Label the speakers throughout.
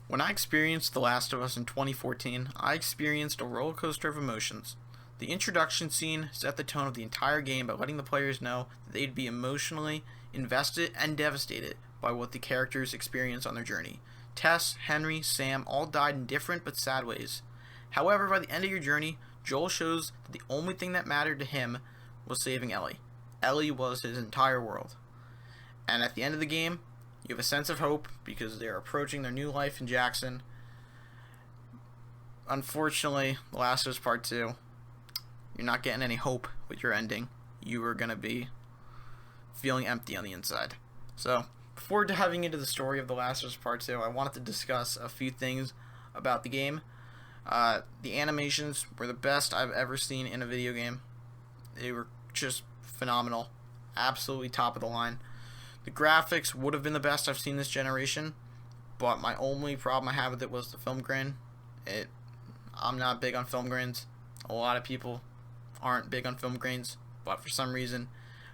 Speaker 1: When I experienced The Last of Us in 2014, I experienced a roller coaster of emotions. The introduction scene set the tone of the entire game by letting the players know that they'd be emotionally invested and devastated by what the characters experience on their journey. Tess, Henry, Sam all died in different but sad ways. However, by the end of your journey, Joel shows that the only thing that mattered to him was saving Ellie. Ellie was his entire world. And at the end of the game, you have a sense of hope because they're approaching their new life in Jackson. Unfortunately, The Last of Us Part 2, you're not getting any hope with your ending. You are going to be feeling empty on the inside. So, before diving into the story of The Last of Us Part 2, I wanted to discuss a few things about the game. The animations were the best I've ever seen in a video game. They were just phenomenal. Absolutely top of the line. The graphics would have been the best I've seen this generation, but my only problem I had with it was the film grain. I'm not big on film grains. A lot of people aren't big on film grains, but for some reason,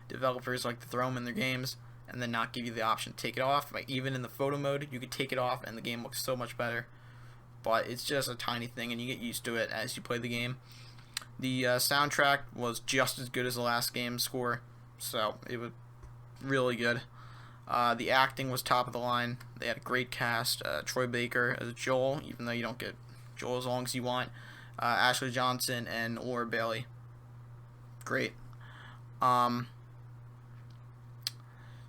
Speaker 1: developers like to throw them in their games and then not give you the option to take it off. Like, even in the photo mode, you could take it off and the game looks so much better. But it's just a tiny thing, and you get used to it as you play the game. The soundtrack was just as good as the last game's score, so it was really good. The acting was top of the line. They had a great cast. Troy Baker as Joel, even though you don't get Joel as long as you want. Ashley Johnson and Laura Bailey. Great.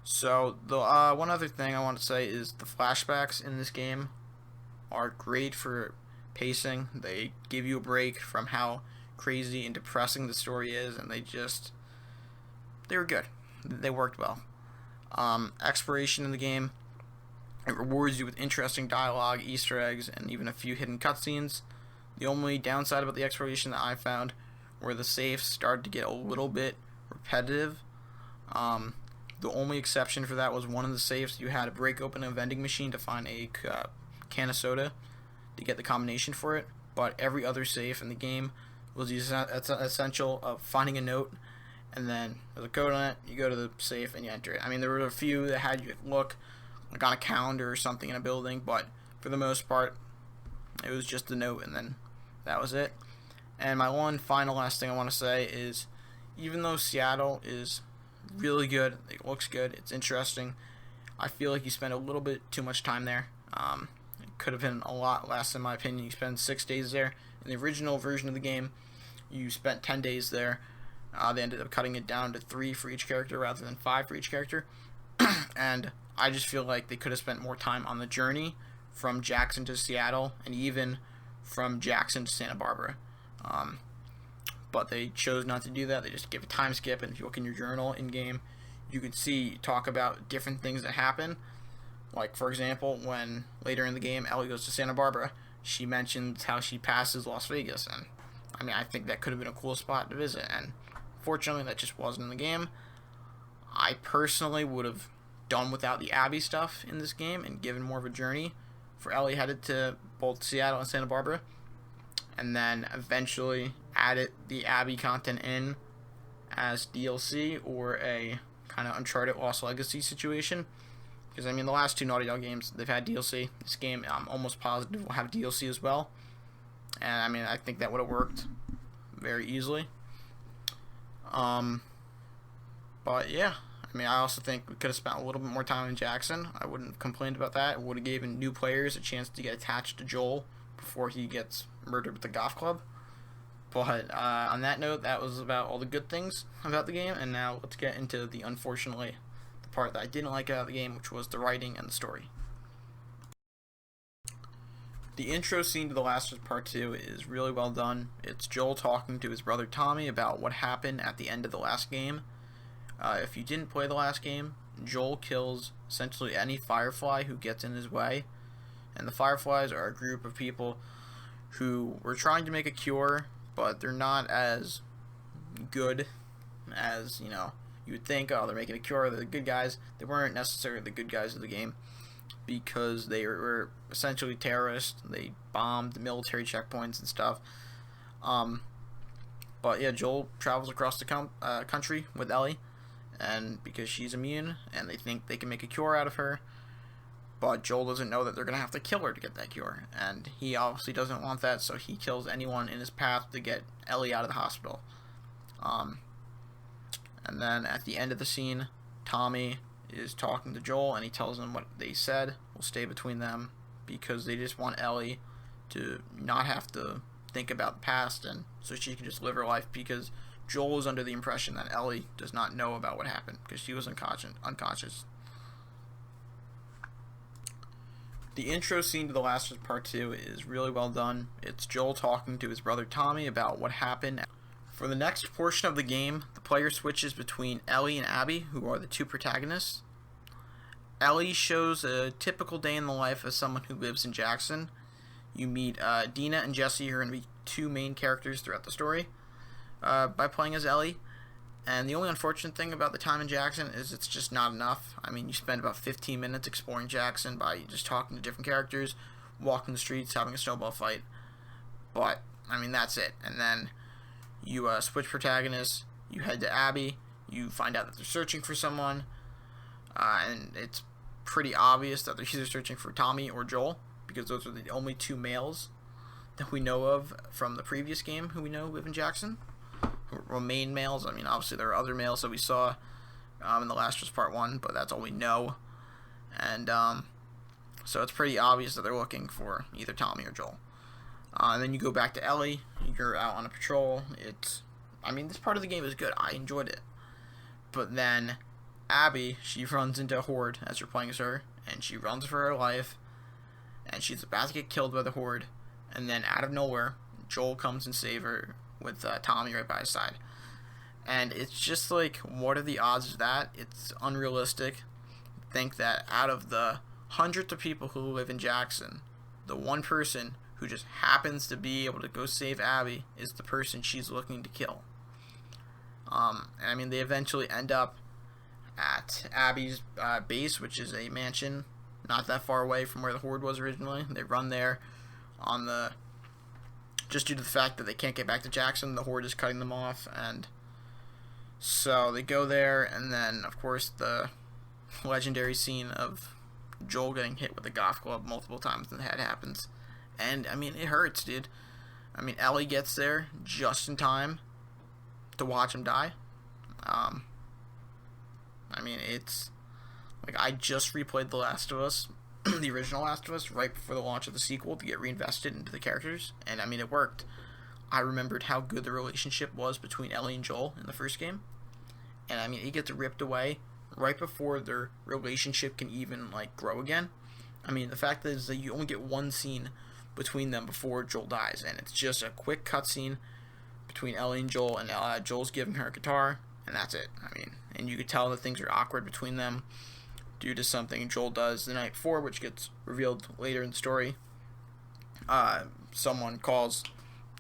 Speaker 1: So the one other thing I want to say is the flashbacks in this game are great for pacing. They give you a break from how crazy and depressing the story is, and they were good. They worked well. Exploration in the game, it rewards you with interesting dialogue, Easter eggs, and even a few hidden cutscenes. The only downside about the exploration that I found were the safes started to get a little bit repetitive. The only exception for that was one of the safes you had to break open a vending machine to find a can of soda to get the combination for it, but every other safe in the game was essential of finding a note, and then there's a code on it, you go to the safe and you enter it. I mean, there were a few that had you look like on a calendar or something in a building, but for the most part, it was just a note, and then that was it. And my one final last thing I want to say is, even though Seattle is really good, it looks good, it's interesting, I feel like you spend a little bit too much time there. It could have been a lot less, in my opinion. You spend 6 days there. In the original version of the game, you spent 10 days there. They ended up cutting it down to 3 for each character rather than 5 for each character. And I just feel like they could have spent more time on the journey from Jackson to Seattle, and even from Jackson to Santa Barbara. But they chose not to do that. They just give a time skip, and if you look in your journal in-game, you can talk about different things that happen. Like, for example, when later in the game Ellie goes to Santa Barbara, she mentions how she passes Las Vegas, and I mean, I think that could have been a cool spot to visit, and fortunately that just wasn't in the game. I personally would have done without the Abby stuff in this game and given more of a journey for Ellie headed to both Seattle and Santa Barbara, and then eventually added the Abby content in as DLC or a kind of Uncharted Lost Legacy situation. Because, I mean, the last 2 Naughty Dog games, they've had DLC. This game, I'm almost positive, will have DLC as well. And, I mean, I think that would have worked very easily. But, yeah. I mean, I also think we could have spent a little bit more time in Jackson. I wouldn't have complained about that. It would have given new players a chance to get attached to Joel before he gets murdered with the golf club. But, on that note, that was about all the good things about the game. And now let's get into the, unfortunately, part that I didn't like about the game, which was the writing and the story. The intro scene to The Last of Us Part 2 is really well done. It's Joel talking to his brother Tommy about what happened at the end of the last game. If you didn't play the last game, Joel kills essentially any Firefly who gets in his way. And the Fireflies are a group of people who were trying to make a cure, but they're not as good as, you would think. Oh, they're making a cure, they're the good guys. They weren't necessarily the good guys of the game, because they were essentially terrorists. They bombed the military checkpoints and stuff. But yeah, Joel travels across the country with Ellie, and because she's immune, and they think they can make a cure out of her. But Joel doesn't know that they're going to have to kill her to get that cure. And he obviously doesn't want that, so he kills anyone in his path to get Ellie out of the hospital. And then at the end of the scene, Tommy is talking to Joel, and he tells him what they said will stay between them because they just want Ellie to not have to think about the past, and so she can just live her life, because Joel was under the impression that Ellie does not know about what happened because she was unconscious. The intro scene to The Last of Us Part 2 is really well done. It's Joel talking to his brother Tommy about what happened. For the next portion of the game, the player switches between Ellie and Abby, who are the two protagonists. Ellie shows a typical day in the life of someone who lives in Jackson. You meet Dina and Jesse, who are going to be two main characters throughout the story, by playing as Ellie. And the only unfortunate thing about the time in Jackson is it's just not enough. I mean, you spend about 15 minutes exploring Jackson by just talking to different characters, walking the streets, having a snowball fight. But, I mean, that's it. And then you switch protagonists, you head to Abby, you find out that they're searching for someone, and it's pretty obvious that they're either searching for Tommy or Joel, because those are the only two males that we know of from the previous game who we know live in Jackson. Remain males. I mean, obviously there are other males that we saw in The Last of Us Part 1, but that's all we know. And so it's pretty obvious that they're looking for either Tommy or Joel. And then you go back to Ellie. You're out on a patrol. I mean, this part of the game is good. I enjoyed it. But then Abby, she runs into a horde as you're playing as her, and she runs for her life, and she's about to get killed by the horde. And then out of nowhere, Joel comes and saves her with Tommy right by his side. And it's just like, what are the odds of that? It's unrealistic. Think that out of the hundreds of people who live in Jackson, the one person who just happens to be able to go save Abby is the person she's looking to kill. And I mean, they eventually end up at Abby's base, which is a mansion not that far away from where the horde was originally. They run there just due to the fact that they can't get back to Jackson. The horde is cutting them off, and so they go there, and then of course the legendary scene of Joel getting hit with a golf club multiple times in the head happens. And I mean, it hurts, dude. I mean, Ellie gets there just in time to watch him die. I mean, it's like, I just replayed The Last of Us, the original Last of Us, right before the launch of the sequel to get reinvested into the characters, and I mean, it worked. I remembered how good the relationship was between Ellie and Joel in the first game, and I mean, it gets ripped away right before their relationship can even like grow again. I mean, the fact is that you only get one scene between them before Joel dies, and it's just a quick cutscene between Ellie and Joel, and Joel's giving her a guitar, and that's it. I mean, and you could tell that things are awkward between them due to something Joel does the night before, which gets revealed later in the story. Someone calls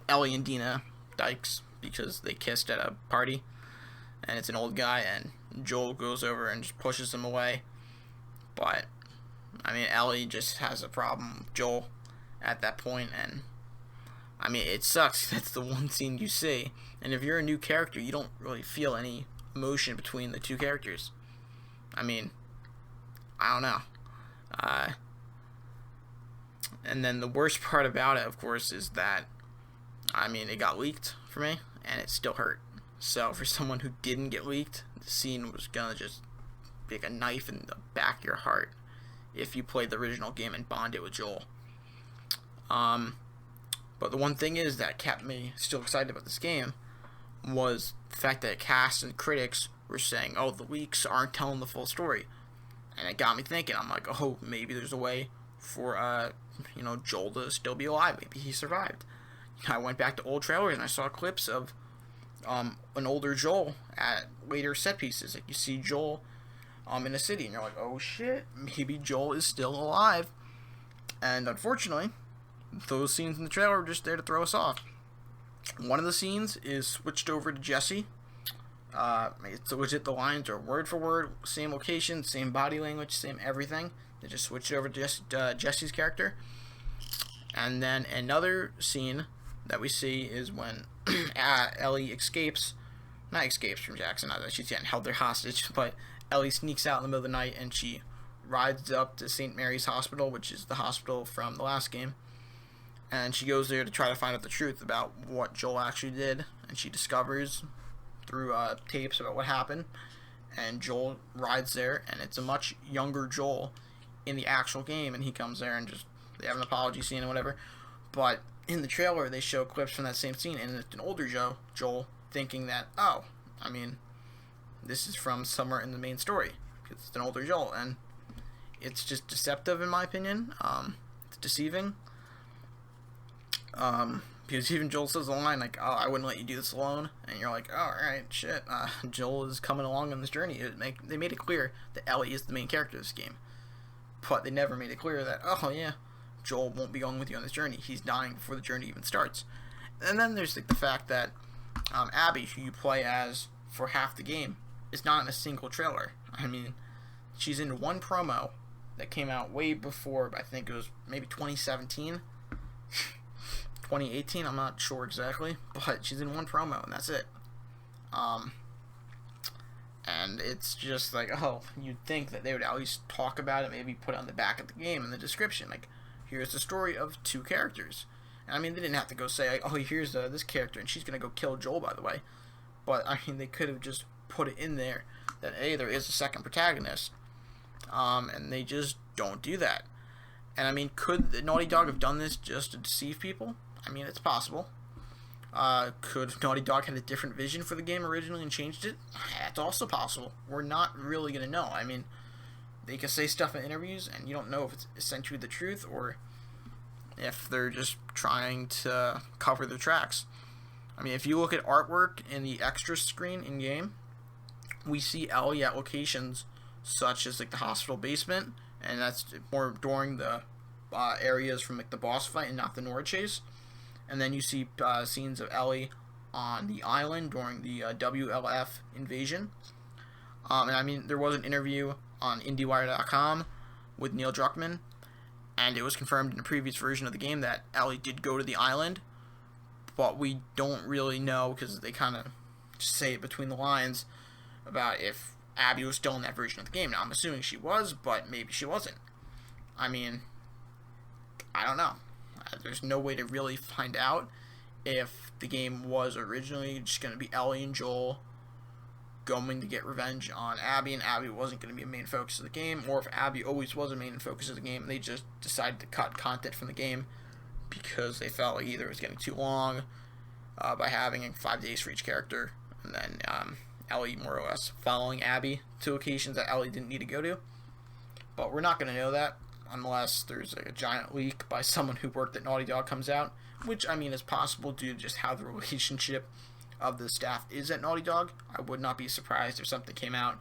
Speaker 1: Ellie and Dina dykes because they kissed at a party, and it's an old guy, and Joel goes over and just pushes them away. But I mean, Ellie just has a problem with Joel at that point, and I mean, it sucks. That's the one scene you see, and if you're a new character, you don't really feel any emotion between the two characters. I mean, I don't know. And then the worst part about it, of course, is that, I mean, it got leaked for me, and it still hurt. So for someone who didn't get leaked, the scene was gonna just be like a knife in the back of your heart if you played the original game and bonded with Joel. But the one thing is that kept me still excited about this game was the fact that cast and critics were saying, oh, the leaks aren't telling the full story. And it got me thinking. I'm like, oh, maybe there's a way for, Joel to still be alive. Maybe he survived. I went back to old trailers and I saw clips of an older Joel at later set pieces. Like, you see Joel in a city, and you're like, oh shit, maybe Joel is still alive. And unfortunately, those scenes in the trailer were just there to throw us off. One of the scenes is switched over to Jesse. It's legit, the lines are word for word, same location, same body language, same everything. They just switched it over to Jesse's character. And then another scene that we see is when Ellie not escapes from Jackson, not that she's getting held there hostage, but Ellie sneaks out in the middle of the night and she rides up to St. Mary's Hospital, which is the hospital from the last game, and she goes there to try to find out the truth about what Joel actually did, and she discovers through tapes about what happened, and Joel rides there, and it's a much younger Joel in the actual game, and he comes there and just, they have an apology scene and whatever, but in the trailer they show clips from that same scene, and it's an older Joel thinking that, oh, I mean, this is from somewhere in the main story, because it's an older Joel, and it's just deceptive in my opinion. It's deceiving, because even Joel says the line like, oh, I wouldn't let you do this alone, and you're like, oh, alright, shit, Joel is coming along on this journey. They made it clear that Ellie is the main character of this game, but they never made it clear that, oh yeah, Joel won't be going with you on this journey, he's dying before the journey even starts. And then there's like the fact that Abby, who you play as for half the game, is not in a single trailer. I mean, she's in one promo that came out way before, I think it was maybe 2017, 2018, I'm not sure exactly, but she's in one promo, and that's it. And it's just like, oh, you'd think that they would at least talk about it, maybe put it on the back of the game in the description, like, here's the story of two characters. And I mean, they didn't have to go say, like, oh, here's this character, and she's gonna go kill Joel, by the way. But, I mean, they could have just put it in there that, hey, there is a second protagonist. And they just don't do that. And, I mean, could Naughty Dog have done this just to deceive people? I mean, it's possible. Could Naughty Dog have a different vision for the game originally and changed it? That's also possible. We're not really going to know. I mean, they can say stuff in interviews, and you don't know if it's essentially the truth or if they're just trying to cover their tracks. I mean, if you look at artwork in the extra screen in-game, we see Ellie at locations such as like the hospital basement, and that's more during the areas from like the boss fight and not the Nora chase. And then you see scenes of Ellie on the island during the WLF invasion. And I mean, there was an interview on IndieWire.com with Neil Druckmann, and it was confirmed in a previous version of the game that Ellie did go to the island, but we don't really know because they kind of say it between the lines about if Abby was still in that version of the game. Now, I'm assuming she was, but maybe she wasn't. I mean, I don't know. There's no way to really find out if the game was originally just going to be Ellie and Joel going to get revenge on Abby, and Abby wasn't going to be a main focus of the game, or if Abby always was a main focus of the game, and they just decided to cut content from the game because they felt like either it was getting too long by having 5 days for each character, and then Ellie more or less following Abby to locations that Ellie didn't need to go to. But we're not going to know that unless there's a giant leak by someone who worked at Naughty Dog comes out, which, I mean, is possible due to just how the relationship of the staff is at Naughty Dog. I would not be surprised if something came out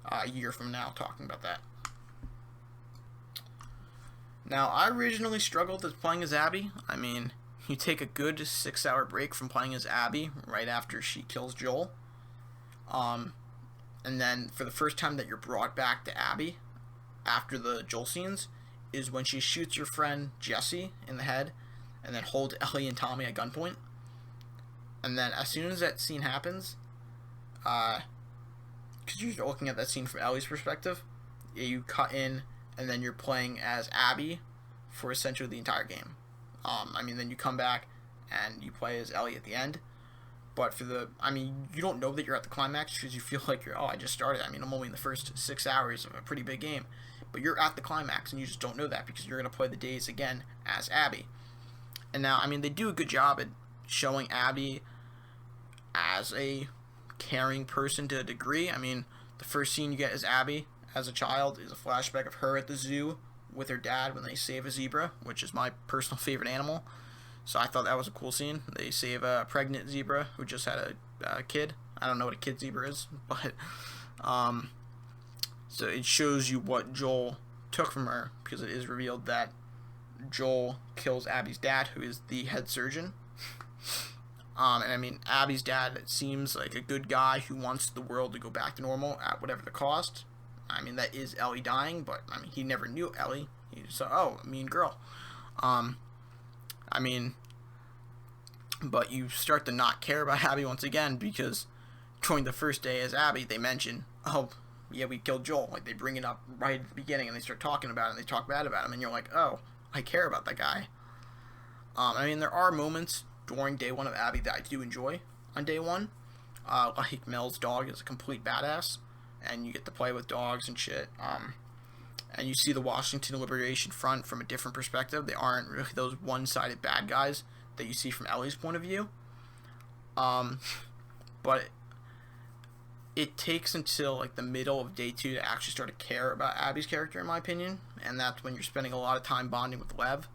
Speaker 1: a year from now talking about that. Now, I originally struggled with playing as Abby. I mean, you take a good 6-hour break from playing as Abby right after she kills Joel. And then for the first time that you're brought back to Abby after the Joel scenes is when she shoots your friend Jesse in the head and then holds Ellie and Tommy at gunpoint. And then as soon as that scene happens, because you're looking at that scene from Ellie's perspective, you cut in and then you're playing as Abby for essentially the entire game. I mean, then you come back and you play as Ellie at the end. But for the, I mean, you don't know that you're at the climax because you feel like I just started. I mean, I'm only in the first 6 hours of a pretty big game. But you're at the climax and you just don't know that because you're going to play the days again as Abby. And now, I mean, they do a good job at showing Abby as a caring person to a degree. I mean, the first scene you get as Abby as a child is a flashback of her at the zoo with her dad when they save a zebra, which is my personal favorite animal. So I thought that was a cool scene. They save a pregnant zebra who just had a kid. I don't know what a kid zebra is, but so it shows you what Joel took from her, because it is revealed that Joel kills Abby's dad, who is the head surgeon. And I mean, Abby's dad seems like a good guy who wants the world to go back to normal at whatever the cost. I mean, that is Ellie dying, but I mean, he never knew Ellie. He just saw, oh, a mean girl. I mean, but you start to not care about Abby once again, because during the first day as Abby, they mention, oh, yeah, we killed Joel. Like, they bring it up right at the beginning, and they start talking about it, and they talk bad about him, and you're like, oh, I care about that guy. I mean, there are moments during day one of Abby that I do enjoy on day one. Like Mel's dog is a complete badass, and you get to play with dogs and shit. And you see the Washington Liberation Front from a different perspective. They aren't really those one-sided bad guys that you see from Ellie's point of view. But it takes until like the middle of day 2 to actually start to care about Abby's character, in my opinion, and that's when you're spending a lot of time bonding with Lev,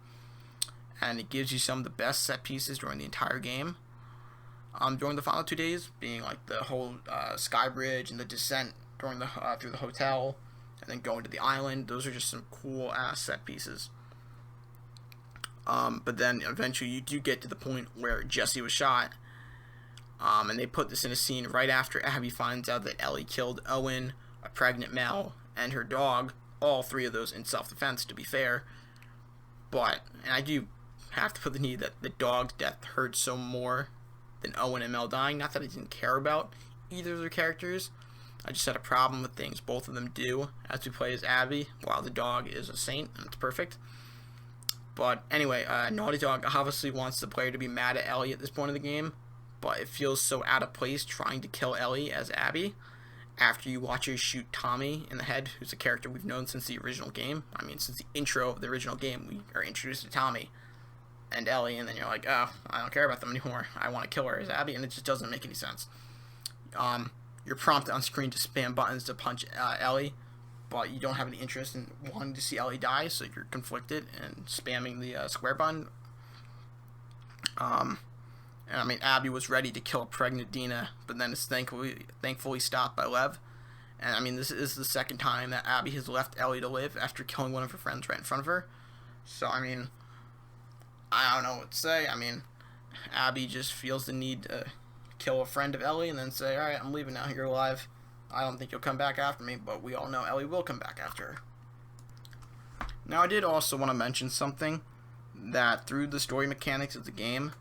Speaker 1: and it gives you some of the best set pieces during the entire game. During the final 2 days, being like the whole sky bridge and the descent during the through the hotel, and then going to the island. Those are just some cool ass set pieces. But then eventually you do get to the point where Jesse was shot. And they put this in a scene right after Abby finds out that Ellie killed Owen, a pregnant Mel, and her dog. All 3 of those in self-defense, to be fair. But, and I do have to put the need that the dog's death hurt so more than Owen and Mel dying. Not that I didn't care about either of their characters. I just had a problem with things both of them do as we play as Abby, while the dog is a saint, and it's perfect. But anyway, Naughty Dog obviously wants the player to be mad at Ellie at this point of the game, but it feels so out of place trying to kill Ellie as Abby after you watch her shoot Tommy in the head, who's a character we've known since the original game. I mean, since the intro of the original game, we are introduced to Tommy and Ellie, and then you're like, oh, I don't care about them anymore. I want to kill her as Abby, and it just doesn't make any sense. You're prompted on screen to spam buttons to punch Ellie, but you don't have any interest in wanting to see Ellie die, so you're conflicted and spamming the square button. And I mean, Abby was ready to kill a pregnant Dina, but then it's thankfully stopped by Lev. And I mean, this is the second time that Abby has left Ellie to live after killing one of her friends right in front of her. So, I mean, I don't know what to say. I mean, Abby just feels the need to kill a friend of Ellie and then say, alright, I'm leaving now, you're alive. I don't think you'll come back after me, but we all know Ellie will come back after her. Now, I did also want to mention something, that through the story mechanics of the game,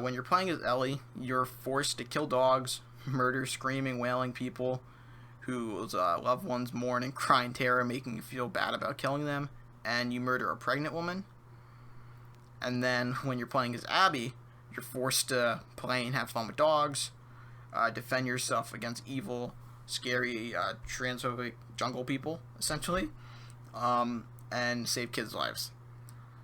Speaker 1: when you're playing as Ellie, you're forced to kill dogs, murder screaming, wailing people whose loved ones mourn and cry in terror, making you feel bad about killing them, and you murder a pregnant woman. And then when you're playing as Abby, you're forced to play and have fun with dogs, defend yourself against evil, scary, transphobic jungle people, essentially, and save kids' lives.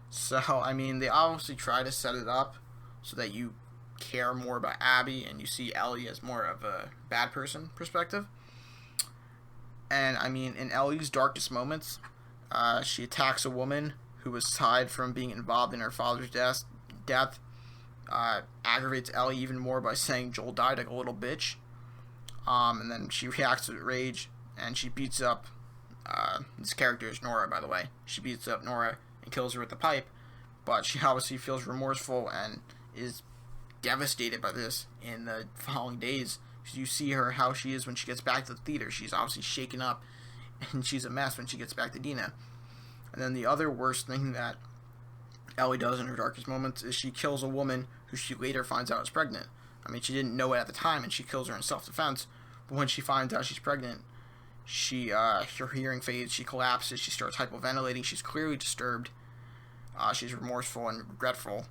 Speaker 1: So, I mean, they obviously try to set it up so that you care more about Abby and you see Ellie as more of a bad person perspective. And, I mean, in Ellie's darkest moments, she attacks a woman who was tied from being involved in her father's death, aggravates Ellie even more by saying Joel died like a little bitch. And then she reacts with rage, and she beats up, this character is Nora, by the way. She beats up Nora and kills her with the pipe, but she obviously feels remorseful and is devastated by this in the following days. You see her, how she is when she gets back to the theater. She's obviously shaken up, and she's a mess when she gets back to Dina. And then the other worst thing that Ellie does in her darkest moments is she kills a woman who she later finds out is pregnant. I mean, she didn't know it at the time, and she kills her in self-defense, but when she finds out she's pregnant, her hearing fades, she collapses, she starts hypoventilating, she's clearly disturbed, she's remorseful and regretful,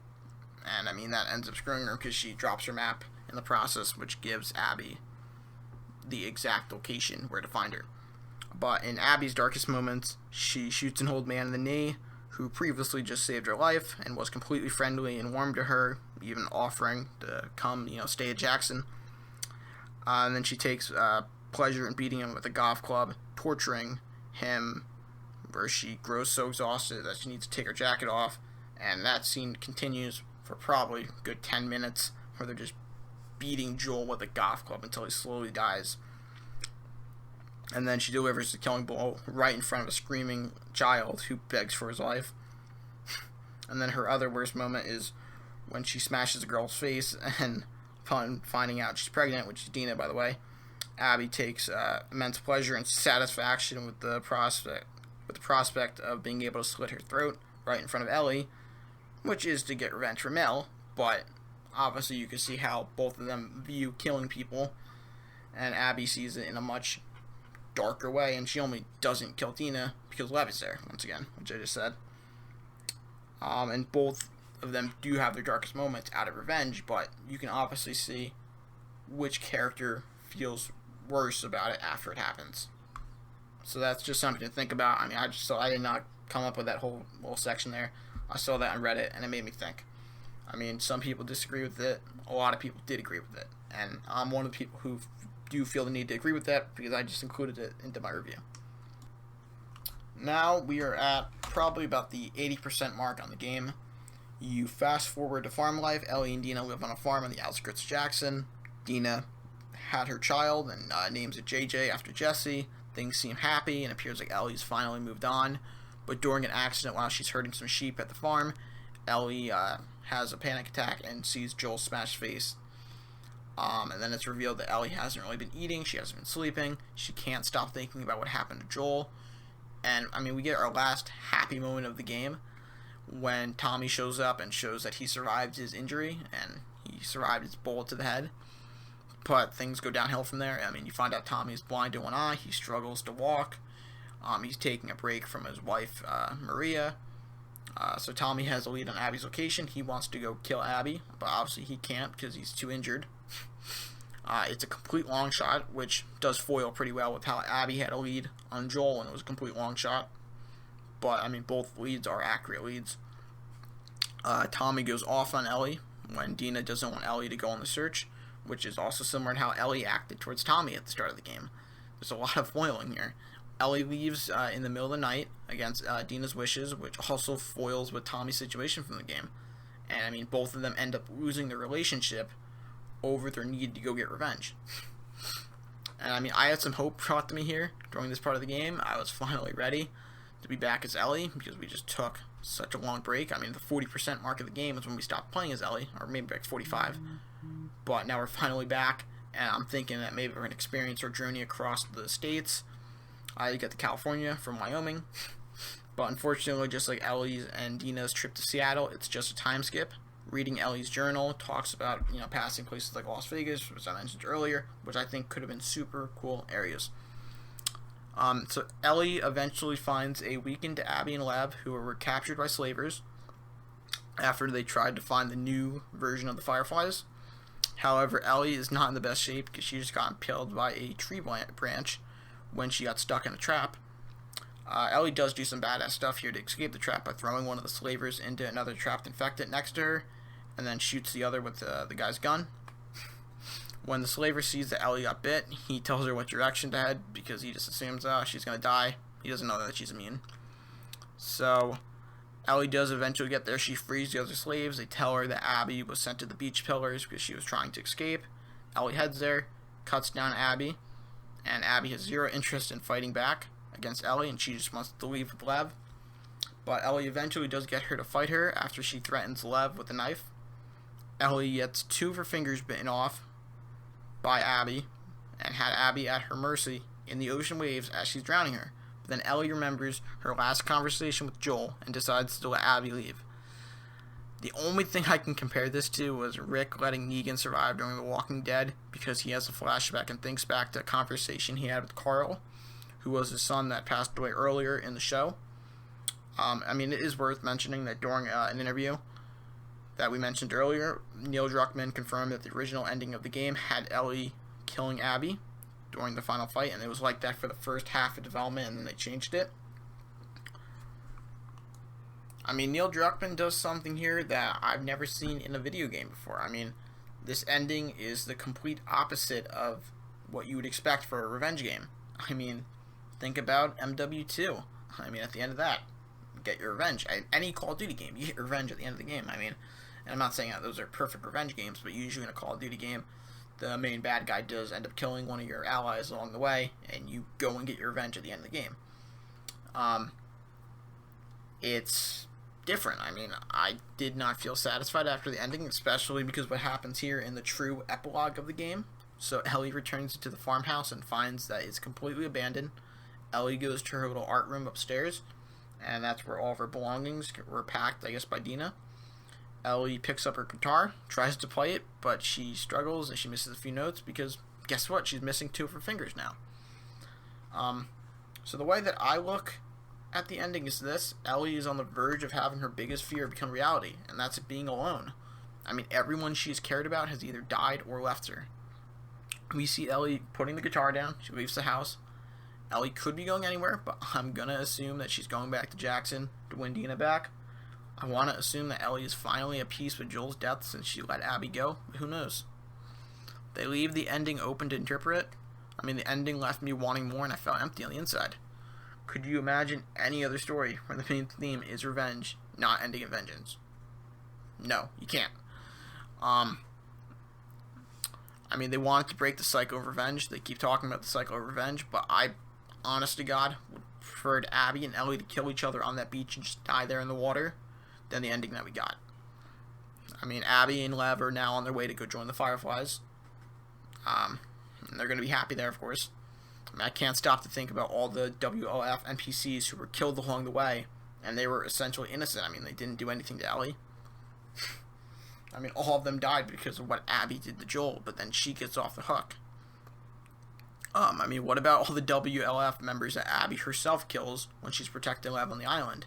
Speaker 1: and I mean, that ends up screwing her because she drops her map in the process, which gives Abby the exact location where to find her. But in Abby's darkest moments, she shoots an old man in the knee who previously just saved her life and was completely friendly and warm to her, even offering to come, stay at Jackson. And then she takes pleasure in beating him with a golf club, torturing him, where she grows so exhausted that she needs to take her jacket off. And that scene continues for probably a good 10 minutes, where they're just beating Joel with a golf club until he slowly dies. And then she delivers the killing blow right in front of a screaming child who begs for his life. And then her other worst moment is when she smashes a girl's face, and upon finding out she's pregnant, which is Dina, by the way, Abby takes immense pleasure and satisfaction with the prospect of being able to slit her throat right in front of Ellie, which is to get revenge for Mel. But obviously you can see how both of them view killing people, and Abby sees it in a much darker way, and she only doesn't kill Dina because Lev is there, once again, which I just said. And both of them do have their darkest moments out of revenge, but you can obviously see which character feels worse about it after it happens. So that's just something to think about. I mean, I did not come up with that whole little section there. I saw that on Reddit, and it made me think. I mean, some people disagree with it. A lot of people did agree with it. And I'm one of the people who do feel the need to agree with that because I just included it into my review. Now we are at probably about the 80% mark on the game. You fast forward to farm life. Ellie and Dina live on a farm on the outskirts of Jackson. Dina had her child and names it JJ after Jesse. Things seem happy and it appears like Ellie's finally moved on. But during an accident while she's herding some sheep at the farm, Ellie has a panic attack and sees Joel's smashed face. And then it's revealed that Ellie hasn't really been eating, she hasn't been sleeping, she can't stop thinking about what happened to Joel. And, I mean, we get our last happy moment of the game when Tommy shows up and shows that he survived his injury and he survived his bullet to the head. But things go downhill from there. I mean, you find out Tommy's blind in one eye, he struggles to walk, he's taking a break from his wife, Maria. So Tommy has a lead on Abby's location. He wants to go kill Abby, but obviously he can't because he's too injured. It's a complete long shot, which does foil pretty well with how Abby had a lead on Joel and it was a complete long shot. But, I mean, both leads are accurate leads. Tommy goes off on Ellie when Dina doesn't want Ellie to go on the search, which is also similar to how Ellie acted towards Tommy at the start of the game. There's a lot of foiling here. Ellie leaves in the middle of the night against Dina's wishes, which also foils with Tommy's situation from the game. And, I mean, both of them end up losing their relationship over their need to go get revenge. And, I mean, I had some hope brought to me here during this part of the game. I was finally ready to be back as Ellie because we just took such a long break. I mean, the 40% mark of the game is when we stopped playing as Ellie, or maybe like 45. But now we're finally back, and I'm thinking that maybe we're going to experience our journey across the states. You get to California from Wyoming. But unfortunately, just like Ellie's and Dina's trip to Seattle, it's just a time skip. Reading Ellie's journal talks about, passing places like Las Vegas, which I mentioned earlier, which I think could have been super cool areas. So Ellie eventually finds a weakened Abby and Lev who were captured by slavers after they tried to find the new version of the Fireflies. However, Ellie is not in the best shape because she just got impaled by a tree branch when she got stuck in a trap. Ellie does do some badass stuff here to escape the trap by throwing one of the slavers into another trapped infected next to her, and then shoots the other with the guy's gun. When the slaver sees that Ellie got bit, he tells her what direction to head because he just assumes she's going to die. He doesn't know that she's immune. So Ellie does eventually get there. She frees the other slaves. They tell her that Abby was sent to the beach pillars because she was trying to escape. Ellie heads there, cuts down Abby, and Abby has zero interest in fighting back against Ellie, and she just wants to leave with Lev. But Ellie eventually does get her to fight her after she threatens Lev with a knife. Ellie gets 2 of her fingers bitten off by Abby, and had Abby at her mercy in the ocean waves as she's drowning her. But then Ellie remembers her last conversation with Joel and decides to let Abby leave. The only thing I can compare this to was Rick letting Negan survive during The Walking Dead because he has a flashback and thinks back to a conversation he had with Carl, who was his son that passed away earlier in the show. I mean, it is worth mentioning that during an interview that we mentioned earlier, Neil Druckmann confirmed that the original ending of the game had Ellie killing Abby during the final fight, and it was like that for the first half of development, and then they changed it. I mean, Neil Druckmann does something here that I've never seen in a video game before. I mean, this ending is the complete opposite of what you would expect for a revenge game. I mean, think about MW2. I mean, at the end of that, get your revenge. Any Call of Duty game, you get your revenge at the end of the game. I mean, and I'm not saying that those are perfect revenge games, but usually in a Call of Duty game, the main bad guy does end up killing one of your allies along the way, and you go and get your revenge at the end of the game. It's different. I mean, I did not feel satisfied after the ending, especially because what happens here in the true epilogue of the game. So Ellie returns to the farmhouse and finds that it's completely abandoned. Ellie goes to her little art room upstairs, and that's where all of her belongings were packed, I guess, by Dina. Ellie picks up her guitar, tries to play it, but she struggles and she misses a few notes because, guess what? She's missing 2 of her fingers now. So the way that I look at the ending is this: Ellie is on the verge of having her biggest fear become reality, and that's being alone. I mean, everyone she's cared about has either died or left her. We see Ellie putting the guitar down. She leaves the house. Ellie could be going anywhere, but I'm going to assume that she's going back to Jackson to win Dina back. I want to assume that Ellie is finally at peace with Joel's death since she let Abby go, but who knows? They leave the ending open to interpret. I mean, the ending left me wanting more and I felt empty on the inside. Could you imagine any other story where the main theme is revenge, not ending in vengeance? No, you can't. I mean, they wanted to break the cycle of revenge. They keep talking about the cycle of revenge, but I, honest to God, would prefer Abby and Ellie to kill each other on that beach and just die there in the water than the ending that we got. I mean, Abby and Lev are now on their way to go join the Fireflies. And they're going to be happy there, of course. I mean, I can't stop to think about all the WLF NPCs who were killed along the way, and they were essentially innocent. I mean, they didn't do anything to Ellie. I mean, all of them died because of what Abby did to Joel, but then she gets off the hook. I mean, what about all the WLF members that Abby herself kills when she's protecting Lev on the island?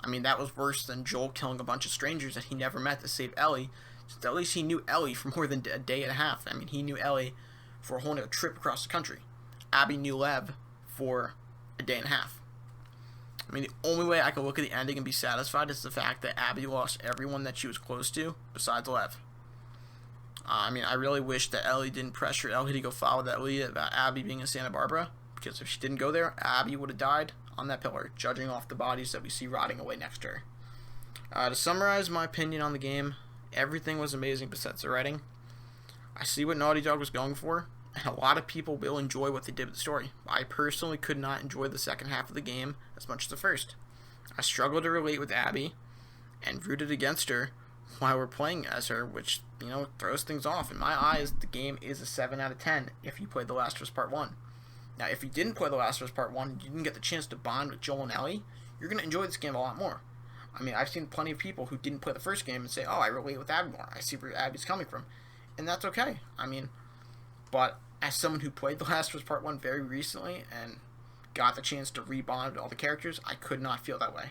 Speaker 1: I mean, that was worse than Joel killing a bunch of strangers that he never met to save Ellie, since at least he knew Ellie for more than a day and a half. I mean, he knew Ellie for a whole other trip across the country. Abby knew Lev for a day and a half. I mean, the only way I could look at the ending and be satisfied is the fact that Abby lost everyone that she was close to, besides Lev. I mean, I really wish that Ellie didn't pressure Ellie to go follow that lead about Abby being in Santa Barbara, because if she didn't go there, Abby would have died on that pillar, judging off the bodies that we see rotting away next to her. To summarize my opinion on the game, everything was amazing besides the writing. I see what Naughty Dog was going for, and a lot of people will enjoy what they did with the story. I personally could not enjoy the second half of the game as much as the first. I struggled to relate with Abby, and rooted against her while we're playing as her, which, throws things off. In my eyes, the game is a 7 out of 10 if you played The Last of Us Part 1. Now, if you didn't play The Last of Us Part 1, you didn't get the chance to bond with Joel and Ellie, you're going to enjoy this game a lot more. I mean, I've seen plenty of people who didn't play the first game and say, oh, I relate with Abby more. I see where Abby's coming from. And that's okay. I mean, but as someone who played The Last of Us Part 1 very recently and got the chance to rebond with all the characters, I could not feel that way.